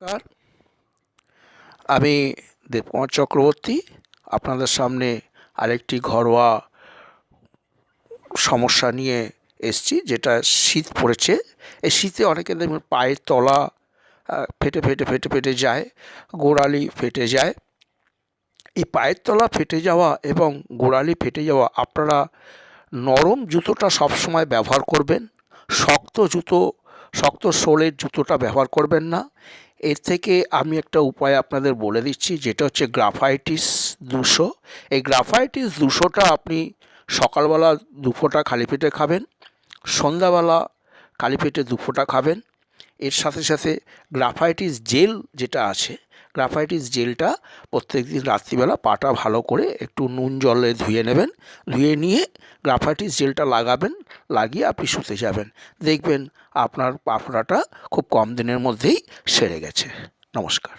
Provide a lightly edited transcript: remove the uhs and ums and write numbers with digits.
নমস্কার, আমি দেবকুমার চক্রবর্তী আপনাদের সামনে আরেকটি ঘরোয়া সমস্যা নিয়ে এসেছি। যেটা শীত পড়েছে, এই শীতে অনেকের দেখবেন পায়ের তলা ফেটে ফেটে ফেটে ফেটে যায়, গোড়ালি ফেটে যায়। এই পায়ের তলা ফেটে যাওয়া এবং গোড়ালি ফেটে যাওয়া, আপনারা নরম জুতোটা সবসময় ব্যবহার করবেন, শক্ত সোলের জুতোটা ব্যবহার করবেন না। এর থেকে আমি একটা উপায় আপনাদের বলে দিচ্ছি, যেটা হচ্ছে গ্রাফাইটিস 200। এই গ্রাফাইটিস 200টা আপনি সকালবেলা 2 ফোঁটা খালি পেটে খাবেন, সন্ধ্যাবেলা খালি পেটে 2 ফোঁটা খাবেন। এর সাথে সাথে গ্রাফাইটিস জেল যেটা আছে, গ্রাফাইটিস জেলটা প্রত্যেকদিন রাত্রিবেলা পাটা ভালো করে একটু নুন জলে ধুয়ে নেবেন, ধুয়ে নিয়ে গ্রাফাইটিস জেলটা লাগাবেন, লাগিয়ে আপনি শুতে যাবেন। দেখবেন আপনার পা ফোড়াটা খুব কম দিনের মধ্যেই সেরে গেছে। নমস্কার।